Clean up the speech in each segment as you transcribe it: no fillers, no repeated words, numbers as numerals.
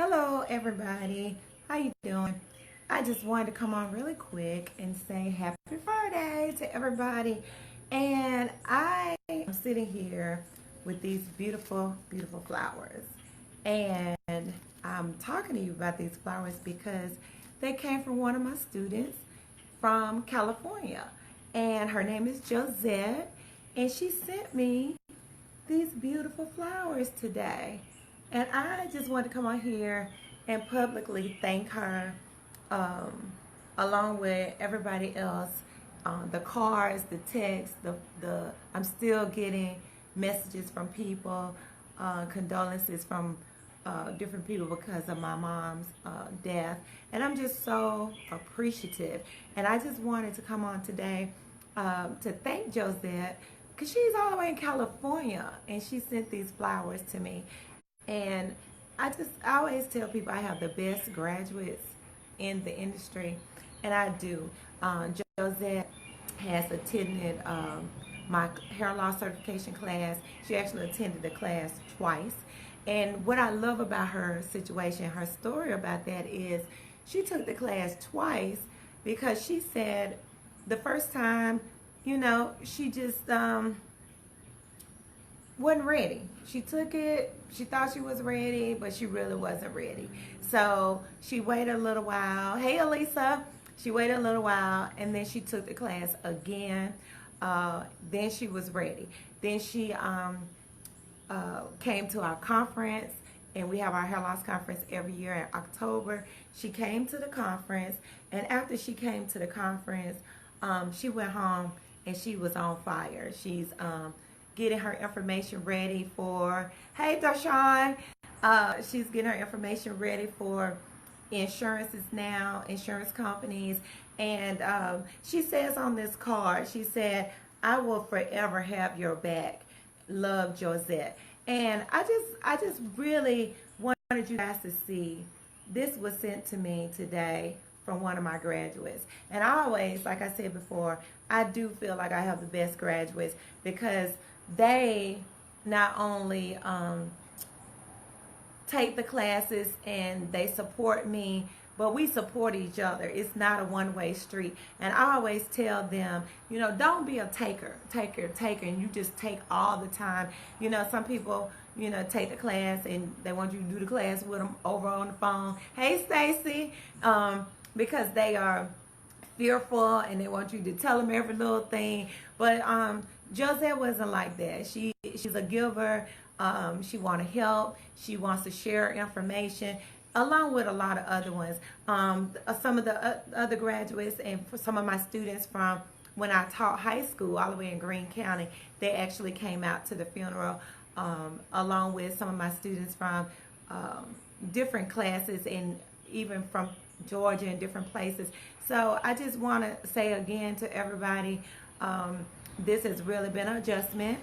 Hello everybody, how you doing? I just wanted to come on really quick and say happy Friday to everybody. And I am sitting here with these beautiful, beautiful flowers. And I'm talking to you about these flowers because they came from one of my students from California. And her name is Josette. And she sent me these beautiful flowers today. And I just want to come on here and publicly thank her, um, along with everybody else. The cards, the text, the I'm still getting messages from people, condolences from different people because of my mom's death, and I'm just so appreciative. And I just wanted to come on today to thank Josette because she's all the way in California and she sent these flowers to me. And I always tell people I have the best graduates in the industry, and I do. Josette has attended my hair loss certification class. She actually attended the class twice. And what I love about her situation, her story about that is she took the class twice because she said the first time, she just wasn't ready. She took it, she thought she was ready, but she really wasn't ready. So she waited a little while. Hey, Elisa. She waited a little while, and then she took the class again. Then she was ready. Then she came to our conference, and we have our hair loss conference every year in October. She came to the conference, and after she came to the conference, she went home, and she was on fire. She's getting her information ready for, hey Darshawn, she's getting her information ready for insurances now, insurance companies. And she says on this card, she said, I will forever have your back. Love, Josette. And I just really wanted you guys to see this was sent to me today from one of my graduates. And I always, like I said before, I do feel like I have the best graduates because they not only take the classes and they support me, but we support each other. It's not a one-way street. And I always tell them, don't be a taker, and you just take all the time. Some people, take the class and they want you to do the class with them over on the phone. Hey, Stacy, because they are fearful and they want you to tell them every little thing. But Josette wasn't like that. She's a giver. She want to help. She wants to share information along with a lot of other ones. Some of the other graduates and for some of my students from when I taught high school all the way in Greene County, they actually came out to the funeral, along with some of my students from different classes and even from Georgia and different places. So I just want to say again to everybody, this has really been an adjustment.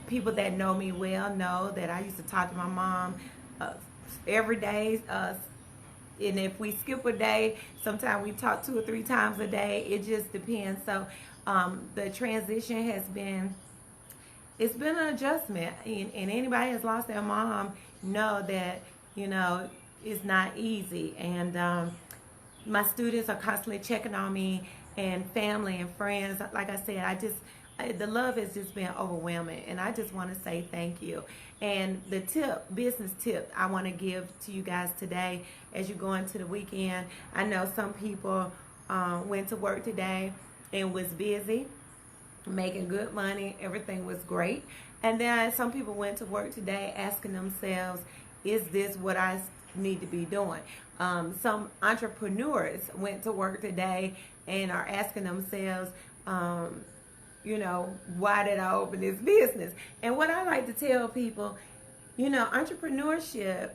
People that know me well know that I used to talk to my mom every day. And if we skip a day, sometimes we talk 2 or 3 times a day. It just depends. So the transition it's been an adjustment. And anybody that's lost their mom know that, it's not easy. And my students are constantly checking on me, and family and friends. Like I said, the love has just been overwhelming, and I just want to say thank you. And the business tip I want to give to you guys today as you go into the weekend. I know some people went to work today and was busy, making good money. Everything was great. And then some people went to work today asking themselves, is this what I need to be doing? Some entrepreneurs went to work today and are asking themselves, why did I open this business? And what I like to tell people, entrepreneurship,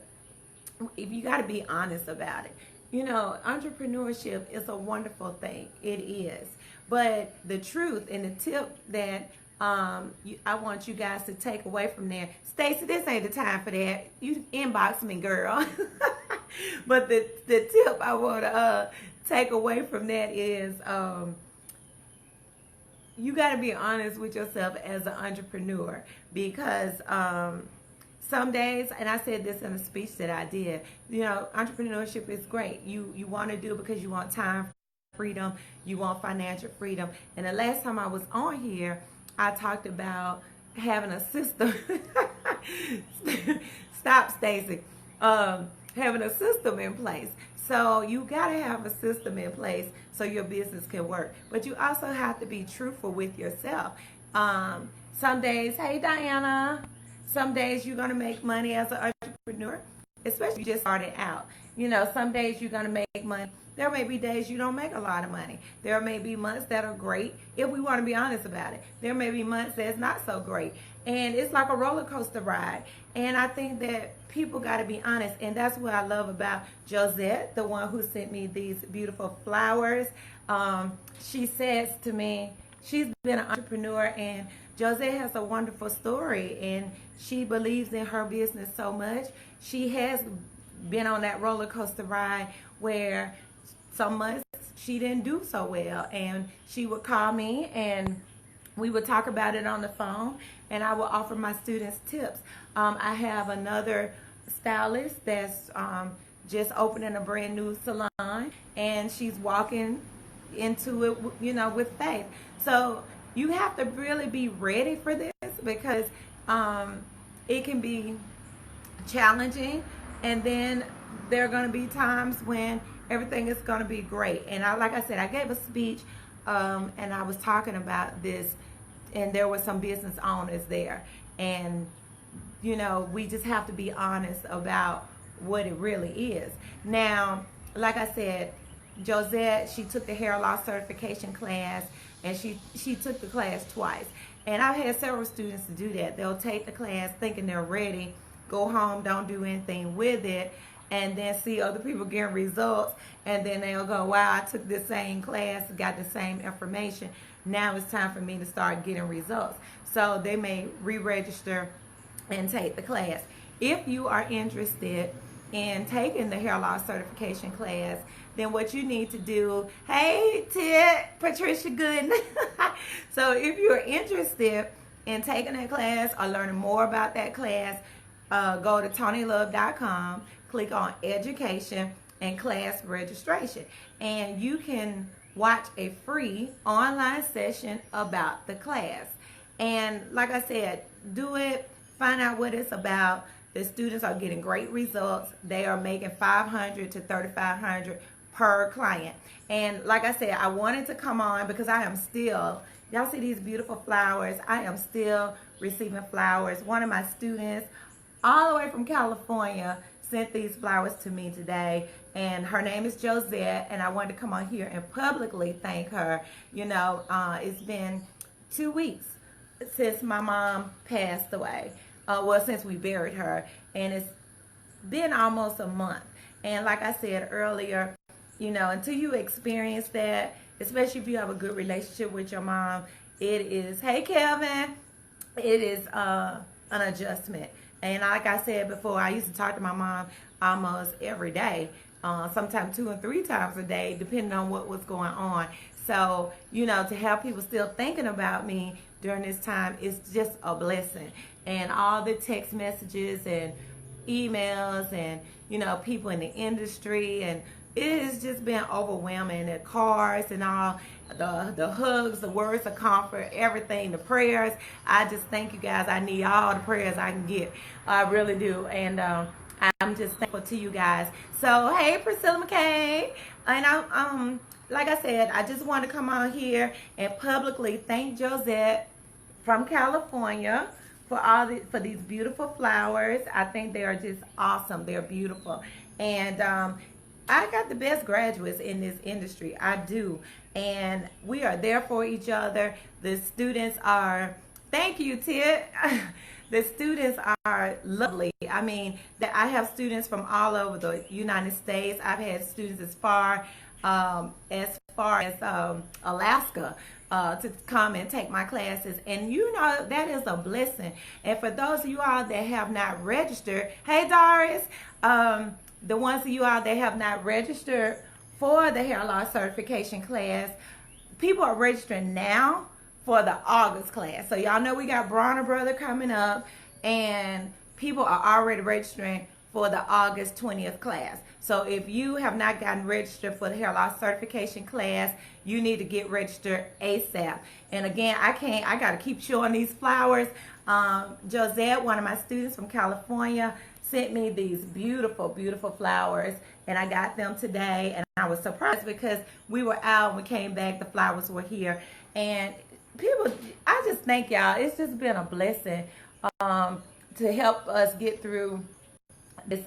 if you got to be honest about it, entrepreneurship is a wonderful thing. It is. But the truth and the tip that I want you guys to take away from there, Stacy, this ain't the time for that. You inbox me, girl. But the tip I want to take away from that is you got to be honest with yourself as an entrepreneur, because some days, and I said this in a speech that I did, you know, entrepreneurship is great. You want to do it because you want time freedom, you want financial freedom. And the last time I was on here, I talked about having a system. Stop, Stacy. Having a system in place. So you got to have a system in place so your business can work. But you also have to be truthful with yourself. Some days, hey Diana, some days you're going to make money as an entrepreneur, especially if you just started out. You know, some days you're going to make money. There may be days you don't make a lot of money. There may be months that are great, if we want to be honest about it. There may be months that's not so great. And it's like a roller coaster ride. And I think that people got to be honest. And that's what I love about Josette, the one who sent me these beautiful flowers. She says to me, she's been an entrepreneur, and Josette has a wonderful story, and she believes in her business so much. She has been on that roller coaster ride where some months she didn't do so well, and she would call me and we would talk about it on the phone, and I would offer my students tips. I have another stylist that's just opening a brand new salon, and she's walking into it, you know, with faith. So you have to really be ready for this, because it can be challenging, and then there are going to be times when everything is going to be great. And like I said, I gave a speech and I was talking about this, and there were some business owners there, and you know, we just have to be honest about what it really is. Now, like I said, Josette, she took the hair loss certification class, and she took the class twice. And I've had several students to do that. They'll take the class thinking they're ready, go home, don't do anything with it, and then see other people getting results, and then they'll go, wow, I took the same class, got the same information. Now it's time for me to start getting results. So they may re-register and take the class. If you are interested in taking the hair loss certification class, then what you need to do, hey Ted, Patricia Gooden. So if you're interested in taking that class or learning more about that class, go to TonyLove.com, click on education and class registration, and you can watch a free online session about the class. And like I said, do it, find out what it's about. The students are getting great results. They are making $500 to $3,500 per client. And like I said, I wanted to come on because I am still, y'all see these beautiful flowers, I am still receiving flowers. One of my students all the way from California sent these flowers to me today, and her name is Josette, and I wanted to come on here and publicly thank her. You know, it's been 2 weeks since my mom passed away. Well, since we buried her, and it's been almost a month. And like I said earlier, you know, until you experience that, especially if you have a good relationship with your mom, it is, hey Kevin, it is an adjustment. And like I said before, I used to talk to my mom almost every day, sometimes 2 and 3 times a day, depending on what was going on. So, you know, to have people still thinking about me during this time is just a blessing. And all the text messages and emails and, you know, people in the industry, and it has just been overwhelming. The cards and all, the hugs, the words of comfort, everything, the prayers. I just thank you guys. I need all the prayers I can get. I really do. And I'm just thankful to you guys. So, hey, Priscilla McKay. And like I said, I just want to come on here and publicly thank Josette from California for these beautiful flowers. I think they are just awesome. They're beautiful. And I got the best graduates in this industry. I do. And we are there for each other. The students are, thank you, Ted. The students are lovely. I mean, I have students from all over the United States. I've had students as far as Alaska to come and take my classes. And you know, that is a blessing. And for those of you all that have not registered, hey Doris, the ones of you all that have not registered for the hair loss certification class, people are registering now for the August class. So y'all know we got Bronner Brother coming up, and people are already registering for the August 20th class. So if you have not gotten registered for the hair loss certification class, you need to get registered ASAP. And again, I got to keep showing these flowers. Josette, one of my students from California, sent me these beautiful, beautiful flowers, and I got them today, and I was surprised because we were out and we came back, the flowers were here. And people, I just thank y'all. It's just been a blessing to help us get through this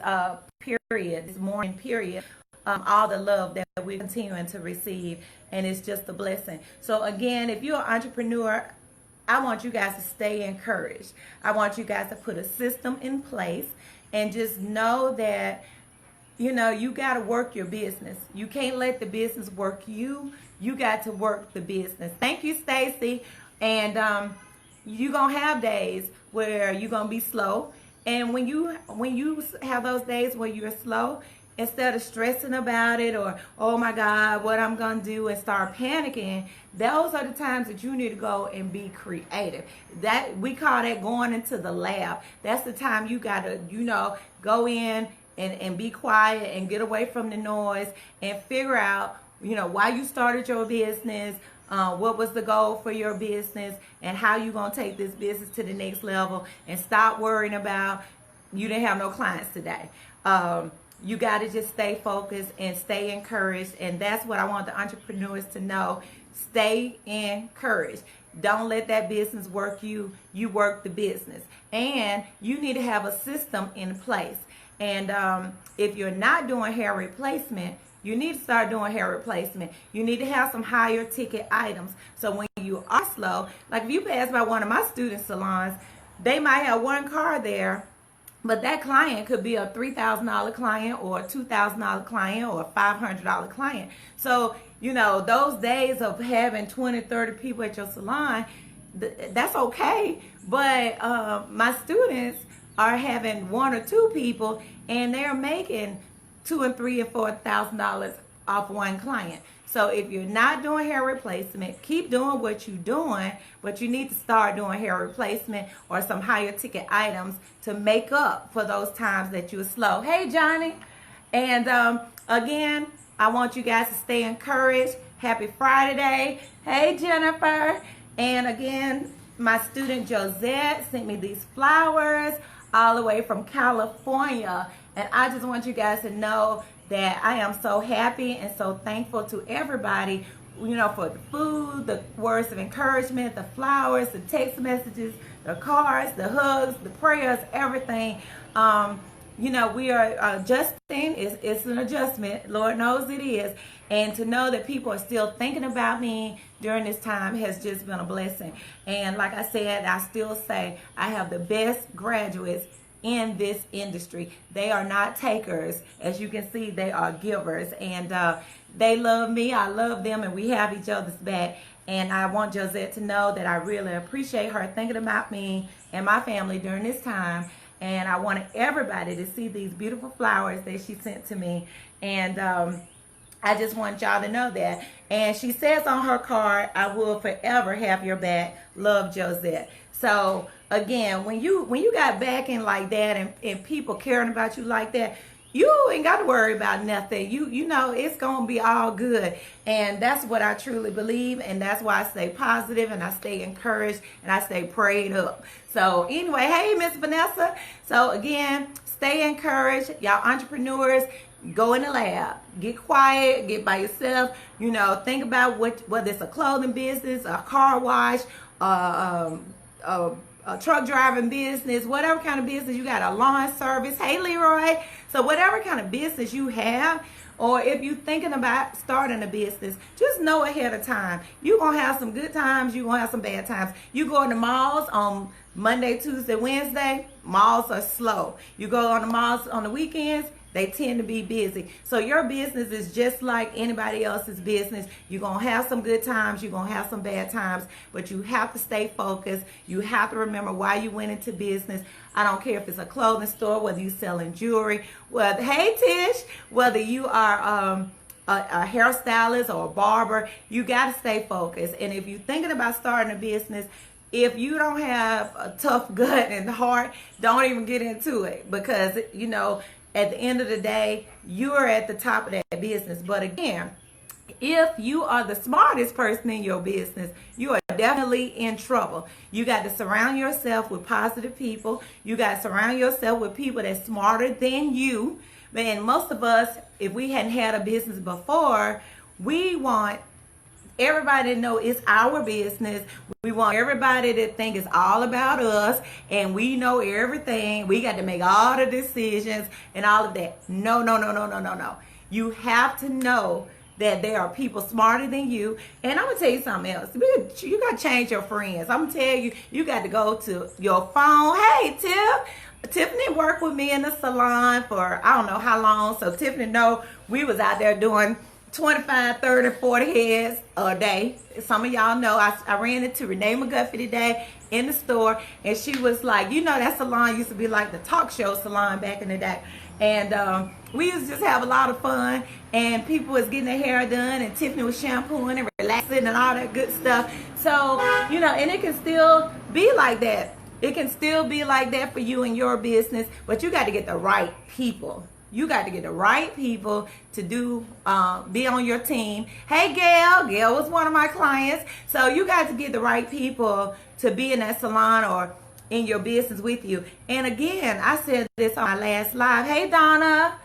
period, this mourning period, all the love that we're continuing to receive, and it's just a blessing. So again, if you're an entrepreneur, I want you guys to stay encouraged. I want you guys to put a system in place and just know that, you know, you got to work your business. You can't let the business work you. You got to work the business. Thank you, Stacy. And you're going to have days where you're going to be slow. And when you have those days where you're slow, instead of stressing about it or, oh my God, what I'm going to do, and start panicking, those are the times that you need to go and be creative. That we call that going into the lab. That's the time you got to, you know, go in and be quiet and get away from the noise and figure out, you know, why you started your business, what was the goal for your business, and how you going to take this business to the next level, and stop worrying about you didn't have no clients today. You got to just stay focused and stay encouraged. And that's what I want the entrepreneurs to know. Stay encouraged. Don't let that business work you. You work the business. And you need to have a system in place. And if you're not doing hair replacement, you need to start doing hair replacement. You need to have some higher ticket items. So when you are slow, like if you pass by one of my student salons, they might have one car there, but that client could be a $3,000 client or a $2,000 client or a $500 client. So, you know, those days of having 20, 30 people at your salon, that's okay. But my students are having one or two people, and they're making $2,000 and $3,000 and $4,000 off one client. So if you're not doing hair replacement, keep doing what you're doing, but you need to start doing hair replacement or some higher ticket items to make up for those times that you're slow. Hey, Johnny. And again, I want you guys to stay encouraged. Happy Friday. Hey, Jennifer. And again, my student Josette sent me these flowers all the way from California. And I just want you guys to know that I am so happy and so thankful to everybody, you know, for the food, the words of encouragement, the flowers, the text messages, the cards, the hugs, the prayers, everything. You know, we are adjusting. It's an adjustment. Lord knows it is. And to know that people are still thinking about me during this time has just been a blessing. And like I said, I still say I have the best graduates in this industry. They are not takers. As you can see, they are givers. And they love me. I love them. And we have each other's back. And I want Josette to know that I really appreciate her thinking about me and my family during this time. And I wanted everybody to see these beautiful flowers that she sent to me. And I just want y'all to know that. And she says on her card, I will forever have your back. Love, Josette. So again, when you got backing like that and people caring about you like that, you ain't got to worry about nothing. You know it's going to be all good. And that's what I truly believe. And that's why I stay positive and I stay encouraged and I stay prayed up. So anyway, hey, Miss Vanessa. So again, stay encouraged. Y'all entrepreneurs, go in the lab. Get quiet. Get by yourself. You know, think about whether it's a clothing business, a car wash, a truck driving business, whatever kind of business you got, a lawn service. Hey, Leroy. So whatever kind of business you have, or if you're thinking about starting a business, just know ahead of time. You're going to have some good times. You're going to have some bad times. You go in the malls on Monday, Tuesday, Wednesday, malls are slow. You go on the malls on the weekends, they tend to be busy. So your business is just like anybody else's business. You're going to have some good times. You're going to have some bad times. But you have to stay focused. You have to remember why you went into business. I don't care if it's a clothing store, whether you're selling jewelry, whether, hey, Tish, whether you are a hairstylist or a barber, you got to stay focused. And if you're thinking about starting a business, if you don't have a tough gut and heart, don't even get into it, because you know, at the end of the day, you're at the top of that business. But again, if you are the smartest person in your business, you are definitely in trouble. You got to surround yourself with positive people. You got to surround yourself with people that's smarter than you. And most of us, if we hadn't had a business before, we want everybody to know it's our business. We want everybody to think it's all about us and we know everything. We got to make all the decisions and all of that. No, no, no, no, no, no, no. You have to know that there are people smarter than you. And I'm going to tell you something else. You got to change your friends. I'm going to tell you, you got to go to your phone. Hey, Tiffany worked with me in the salon for I don't know how long. So Tiffany know we was out there doing 25, 30, 40 heads a day. Some of y'all know I ran into Renee McGuffey today in the store, and she was like, you know, that salon used to be like the talk show salon back in the day. And we used to just have a lot of fun, and people was getting their hair done, and Tiffany was shampooing and relaxing and all that good stuff. So, you know, and it can still be like that. It can still be like that for you and your business, but you got to get the right people. You got to get the right people to be on your team. Hey, Gail was one of my clients. So you got to get the right people to be in that salon or in your business with you. And again, I said this on my last live. Hey, Donna.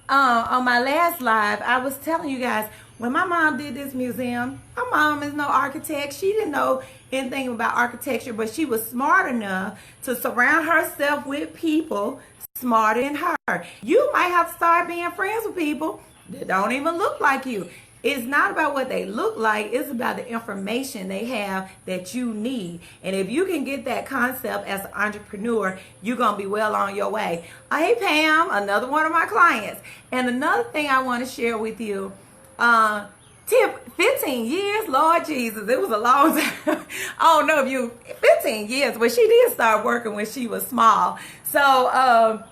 On my last live, I was telling you guys, when my mom did this museum, my mom is no architect. She didn't know anything about architecture, but she was smart enough to surround herself with people smarter than her. You might have to start being friends with people that don't even look like you. It's not about what they look like. It's about the information they have that you need. And if you can get that concept as an entrepreneur, you're going to be well on your way. Hey, Pam, another one of my clients. And another thing I want to share with you, 15 years, Lord Jesus, it was a long time. I don't know if you, 15 years, but she did start working when she was small. So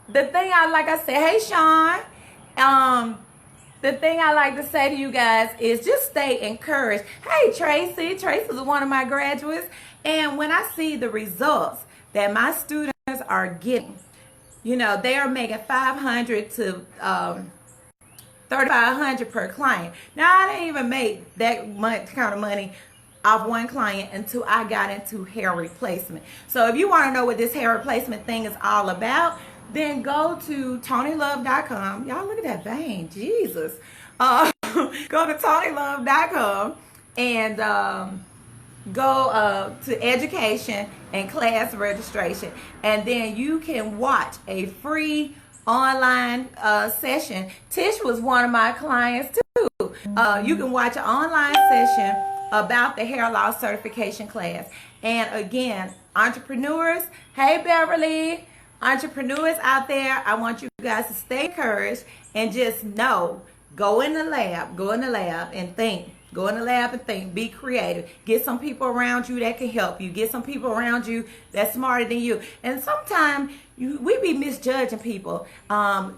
the thing like I said, hey, Sean, the thing I like to say to you guys is just stay encouraged. Hey, Tracy. Tracy is one of my graduates. And when I see the results that my students are getting, you know, they are making $500 to $3,500 per client. Now, I didn't even make that much kind of money off one client until I got into hair replacement. So if you want to know what this hair replacement thing is all about, then go to TonyLove.com. Y'all look at that vein, Jesus. Go to TonyLove.com and go to education and class registration, and then you can watch a free online session. Tish was one of my clients too. You can watch an online session about the hair loss certification class. And again, entrepreneurs, hey Beverly, entrepreneurs out there, I want you guys to stay encouraged and just know, go in the lab and think. Go in the lab and think. Be creative. Get some people around you that can help you. Get some people around you that's smarter than you. And sometimes we be misjudging people,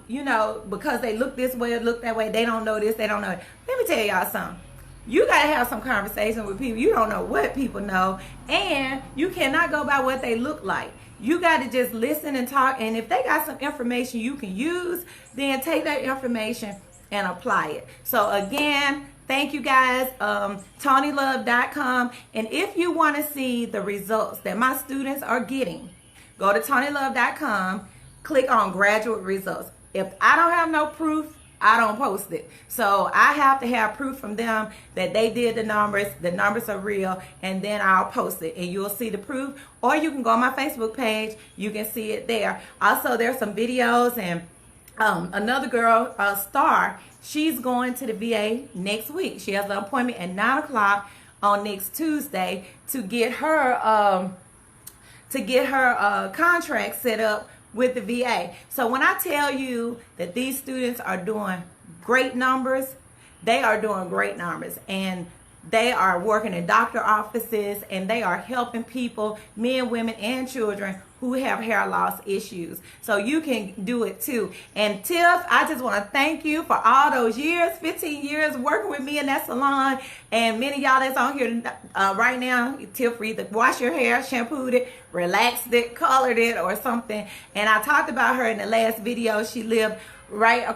you know, because they look this way or look that way. They don't know this. They don't know it. Let me tell y'all something. You got to have some conversation with people. You don't know what people know. And you cannot go by what they look like. You got to just listen and talk. And if they got some information you can use, then take that information and apply it. So again, thank you guys, TonyLove.com. And if you want to see the results that my students are getting, go to TonyLove.com, click on graduate results. If I don't have no proof, I don't post it. So I have to have proof from them that they did the numbers are real, and then I'll post it and you'll see the proof. Or you can go on my Facebook page, you can see it there. Also, there's some videos, and another girl, Star, she's going to the VA next week. She has an appointment at 9 o'clock on next Tuesday to get her contract set up with the VA. So when I tell you that these students are doing great numbers, they are doing great numbers, and they are working in doctor offices, and they are helping people, men, women, and children who have hair loss issues. So you can do it too. And Tiff, I just want to thank you for all those years, 15 years working with me in that salon. And many of y'all that's on here right now, Tiff either wash your hair, shampooed it, relaxed it, colored it, or something. And I talked about her in the last video. She lived right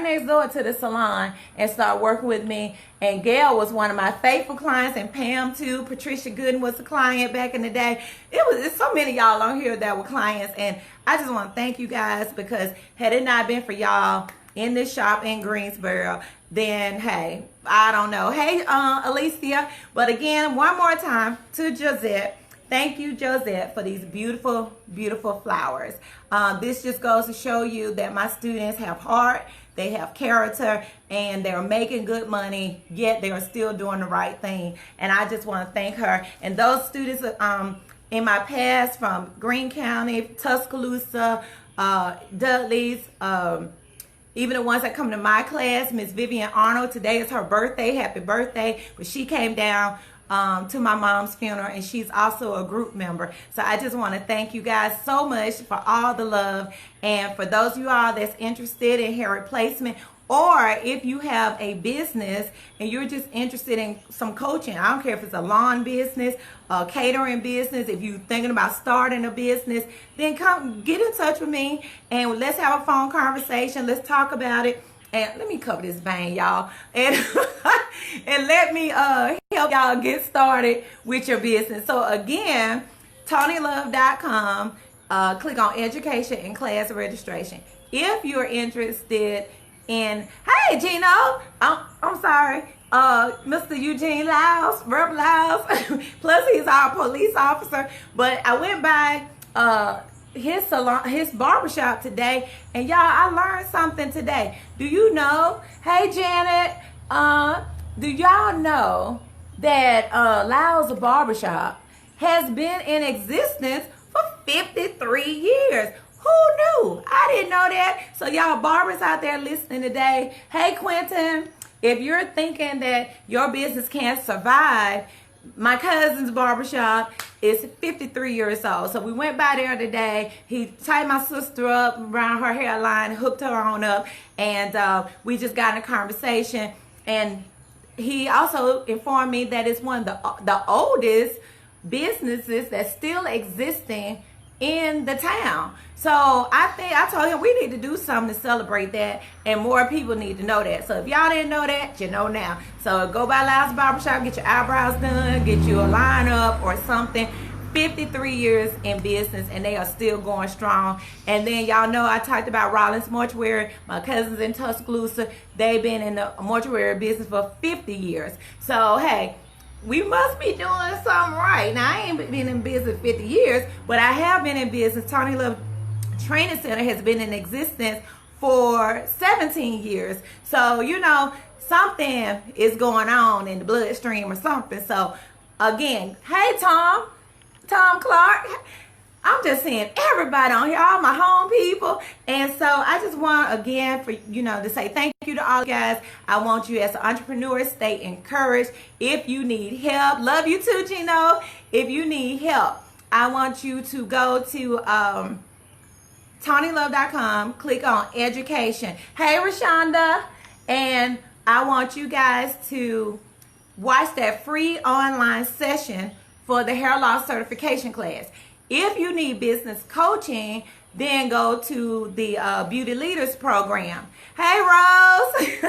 next door to the salon and started working with me. And Gail was one of my faithful clients, and Pam too. Patricia Gooden was a client back in the day. It's so many y'all on here that were clients, and I just want to thank you guys, because had it not been for y'all in this shop in Greensboro, then hey, I don't know. Hey, Alicia. But again, one more time to Josette. Thank you, Josette, for these beautiful, beautiful flowers. This just goes to show you that my students have heart, they have character, and they're making good money, yet they're still doing the right thing. And I just want to thank her. And those students in my past from Greene County, Tuscaloosa, Dudley's, even the ones that come to my class, Miss Vivian Arnold, today is her birthday. Happy birthday. But she came down to my mom's funeral, and she's also a group member. So I just want to thank you guys so much for all the love. And for those of you all that's interested in hair replacement, or if you have a business and you're just interested in some coaching, I don't care if it's a lawn business, a catering business, if you're thinking about starting a business, then come get in touch with me and let's have a phone conversation. Let's talk about it. And let me cover this vein, y'all. And and let me help y'all get started with your business. So again, TonyLove.com, click on education and class registration. If you're interested in, hey Gino, I'm sorry, Mr. Eugene Lyles, Rep Lyles, plus he's our police officer. But I went by his salon, his barbershop today, and y'all, I learned something today. Do you know, hey Janet, do y'all know that Lyles Barbershop has been in existence for 53 years? Who knew? I didn't know that. So y'all barbers out there listening today, hey Quentin, if you're thinking that your business can't survive, my cousin's barbershop is 53 years old. So we went by there today. He tied my sister up around her hairline, hooked her on up, and we just got in a conversation. And he also informed me that it's one of the oldest businesses that's still existing in the town. So I told him we need to do something to celebrate that, and more people need to know that. So if y'all didn't know that, you know now. So go by Lyles Barbershop, get your eyebrows done, get you a line up or something. 53 years in business, and they are still going strong. And then y'all know I talked about Rollins Mortuary. My cousins in Tuscaloosa, they've been in the mortuary business for 50 years. So hey, we must be doing something right. Now, I ain't been in business 50 years, but I have been in business. Tony Love Training Center has been in existence for 17 years. So, you know, something is going on in the bloodstream or something. So, again, hey, Tom Clark. I'm just seeing everybody on here, all my home people. And so I just want, again, for to say thank you to all you guys. I want you as an entrepreneur, stay encouraged. If you need help, love you too, Gino. If you need help, I want you to go to TonyLove.com, click on education. Hey, Rashonda. And I want you guys to watch that free online session for the hair loss certification class. If you need business coaching, then go to the Beauty Leaders program. Hey, Rose.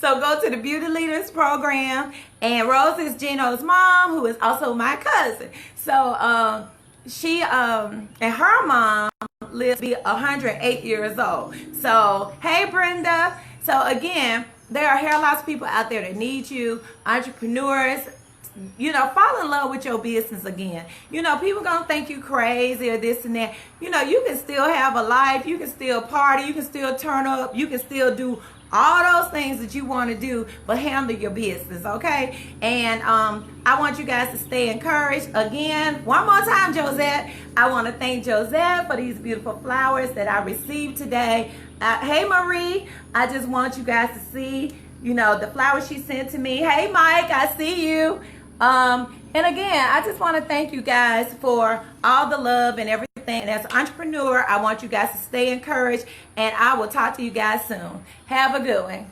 So go to the Beauty Leaders program. And Rose is Gino's mom, who is also my cousin. So she and her mom lives to be 108 years old. So, hey, Brenda. So, again, there are hair loss people out there that need you, entrepreneurs. Fall in love with your business again. People gonna think you crazy or this and that. You can still have a life. You can still party. You can still turn up. You can still do all those things that you want to do, but handle your business, okay? And I want you guys to stay encouraged. Again, one more time, Josette. I want to thank Josette for these beautiful flowers that I received today. Hey, Marie. I just want you guys to see, the flowers she sent to me. Hey, Mike. I see you. And again, I just want to thank you guys for all the love and everything And as an entrepreneur, I want you guys to stay encouraged, and I will talk to you guys soon. Have a good one.